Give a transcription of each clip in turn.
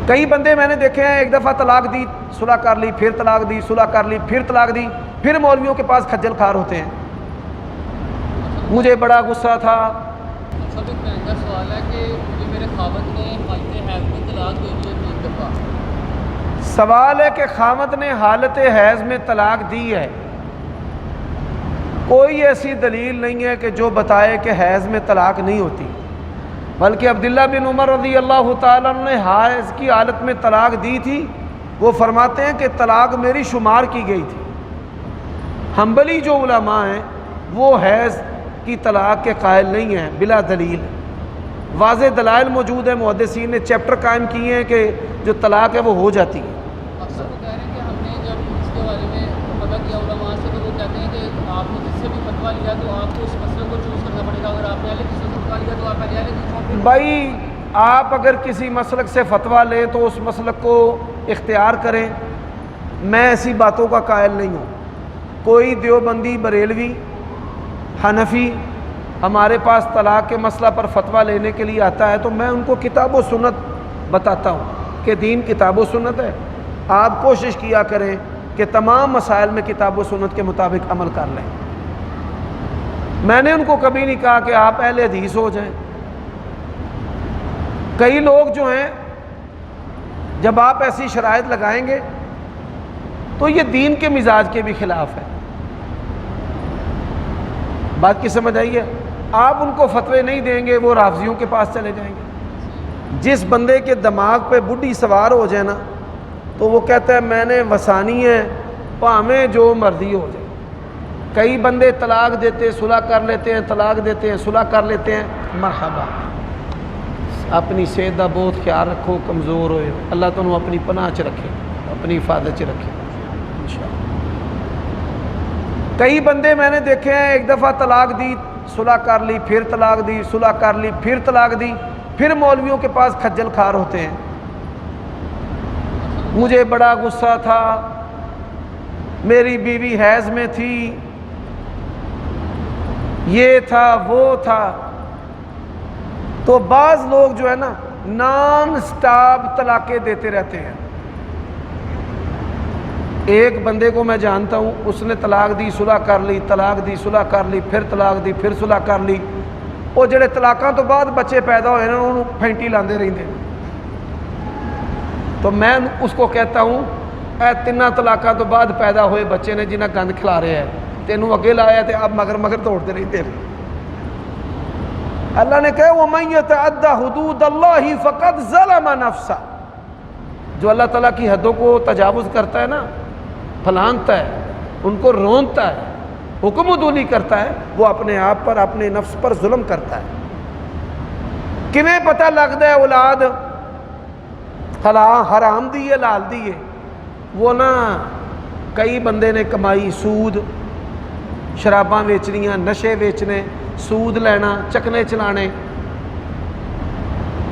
کئی بندے میں نے دیکھے ہیں ایک دفعہ طلاق دی صلح کر لی، پھر طلاق دی صلح کر لی، پھر طلاق دی، پھر مولویوں کے پاس کھجل کھار ہوتے ہیں۔ مجھے بڑا غصہ تھا۔ سب ایک مہنگا سوال ہے کہ مجھے میرے خاوند نے حالت حیض میں طلاق دے دی ہے 3 دفعہ۔ سوال ہے کہ خاوند نے حالت حیض میں طلاق دی ہے، کوئی ایسی دلیل نہیں ہے کہ جو بتائے کہ حیض میں طلاق نہیں ہوتی، بلکہ عبداللہ بن عمر رضی اللہ تعالیٰ عنہ نے حیض کی حالت میں طلاق دی تھی، وہ فرماتے ہیں کہ طلاق میری شمار کی گئی تھی۔ حنبلی جو علماء ہیں وہ حیض کی طلاق کے قائل نہیں ہیں بلا دلیل، واضح دلائل موجود ہیں، محدثین نے چیپٹر قائم کیے ہیں کہ جو طلاق ہے وہ ہو جاتی ہے۔ اکثر وہ کہہ رہے ہیں کہ ہم نے جب اس کے بارے میں پتہ کیا علماء سے تو وہ کہتے ہیں کہ آپ نے جس سے بھی فتویٰ لیا تو آپ کو اس مسئلے کو چوز کرنا پڑے گا، اگر آپ نے اہل حدیث سے فتویٰ لیا تو آپ اہل حدیث۔ بھائی آپ اگر کسی مسلک سے فتویٰ لیں تو اس مسلک کو اختیار کریں، میں ایسی باتوں کا قائل نہیں ہوں۔ کوئی دیوبندی، بریلوی، حنفی ہمارے پاس طلاق کے مسئلہ پر فتویٰ لینے کے لیے آتا ہے تو میں ان کو کتاب و سنت بتاتا ہوں کہ دین کتاب و سنت ہے، آپ کوشش کیا کریں کہ تمام مسائل میں کتاب و سنت کے مطابق عمل کر لیں۔ میں نے ان کو کبھی نہیں کہا کہ آپ اہل حدیث ہو جائیں۔ کئی لوگ جو ہیں جب آپ ایسی شرائط لگائیں گے تو یہ دین کے مزاج کے بھی خلاف ہے۔ بات کی سمجھ آئی ہے؟ آپ ان کو فتوے نہیں دیں گے، وہ رافضیوں کے پاس چلے جائیں گے۔ جس بندے کے دماغ پہ بڈھی سوار ہو جائے نا تو وہ کہتا ہے میں نے وسانی ہے، پاویں جو مرضی ہو جائے۔ کئی بندے طلاق دیتے صلح کر لیتے ہیں، طلاق دیتے ہیں صلح کر لیتے ہیں، مرحبا۔ اپنی صحت کا بہت خیال رکھو، کمزور ہوئے، اللہ تمہیں اپنی پناہ چ رکھے، اپنی حفاظت چ رکھے انشاءاللہ۔ کئی بندے میں نے دیکھے ہیں ایک دفعہ طلاق دی صلح کر لی، پھر طلاق دی صلح کر لی، پھر طلاق دی، پھر مولویوں کے پاس کھجل کھار ہوتے ہیں۔ مجھے بڑا غصہ تھا، میری بیوی حیض میں تھی، یہ تھا وہ تھا۔ تو بعض لوگ جو ہے نا نان سٹاپ طلاقیں دیتے رہتے ہیں۔ ایک بندے کو میں جانتا ہوں، اس نے طلاق دی صلح کر لی، طلاق دی صلح کر لی، پھر طلاق دی، پھر صلح کر لی۔ وہ جڑے طلاقاں تو بعد بچے پیدا ہوئے نا انہوں پھینٹی لاندے رہندے۔ تو میں اس کو کہتا ہوں اے 3 طلاقاں تو بعد پیدا ہوئے بچے نے جنہیں گند کھلا رہے ہیں، تینوں اگے لایا تے اب مگر مگر توڑتے رہتے ہیں۔ اللہ نے کہا وَمَن يَتَعَدَّ حُدُودَ اللَّهِ فَقَدْ ظَلَمَ نَفْسَهُ، جو اللہ تعالیٰ کی حدوں کو تجاوز کرتا ہے نا، پھلانتا ہے، ان کو رونتا ہے، حکم عدولی کرتا ہے، وہ اپنے آپ پر، اپنے نفس پر ظلم کرتا ہے۔ کیویں پتہ لگتا ہے اولاد حرام دی ہے لال دی ہے؟ وہ نا کئی بندے نے کمائی، سود، شراباں ویچنیاں، نشے ویچنے، سود لینا، چکنے چلانے،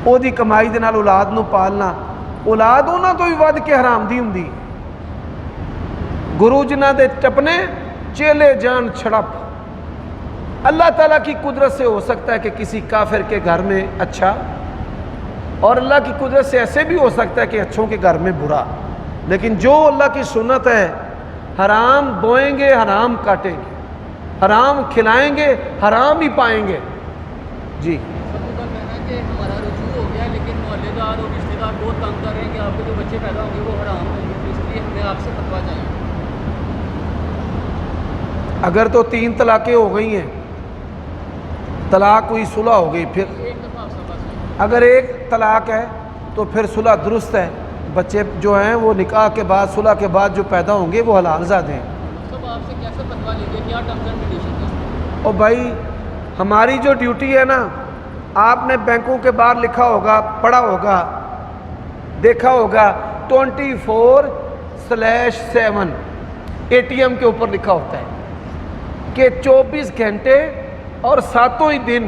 وہ دی کمائی دے نال اولاد نو پالنا، اولاد انہاں تو بھی ود کے حرام دی ہوندی۔ گرو جنہ دے ٹپنے چیلے جان چھڑپ۔ اللہ تعالیٰ کی قدرت سے ہو سکتا ہے کہ کسی کافر کے گھر میں اچھا، اور اللہ کی قدرت سے ایسے بھی ہو سکتا ہے کہ اچھوں کے گھر میں برا، لیکن جو اللہ کی سنت ہے، حرام بوئیں گے حرام کاٹیں گے، حرام کھلائیں گے حرام ہی پائیں گے۔ جی سب کا کہنا ہے کہ ہمارا رجوع ہو گیا لیکن محلے دار اور رشتے دار بہت تنگ کر رہے ہیں کہ آپ کے جو بچے پیدا ہوں گے وہ حرام ہوں گے، اس لیے ہمیں آپ سے فتویٰ چاہیے۔ اگر تو 3 طلاقیں ہو گئی ہیں، طلاق ہوئی صلح ہو گئی، پھر ایک دفعہ آپ سے بات اگر ایک طلاق ہے تو پھر صلح درست ہے، بچے جو ہیں وہ نکاح کے بعد صلح کے بعد جو پیدا ہوں گے وہ حلال زادے ہیں۔ سب آپ سے کیسے فتویٰ لیں گے، کیا ٹرمز اینڈ کنڈیشنز ہیں؟ اور بھائی ہماری جو ڈیوٹی ہے نا، آپ نے بینکوں کے باہر لکھا ہوگا، پڑھا ہوگا، دیکھا ہوگا 24/7 ATM کے اوپر لکھا ہوتا ہے کہ 24 گھنٹے اور 7 ہی دن۔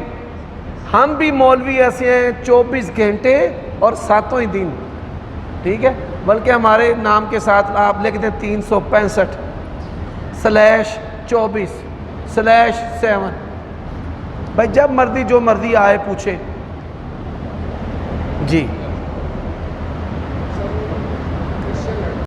ہم بھی مولوی ایسے ہیں 24 گھنٹے اور 7 ہی دن، ٹھیک ہے، بلکہ ہمارے نام کے ساتھ آپ لکھ دیں 365/24/7۔ بھائی جب مرضی جو مرضی آئے پوچھے۔ جی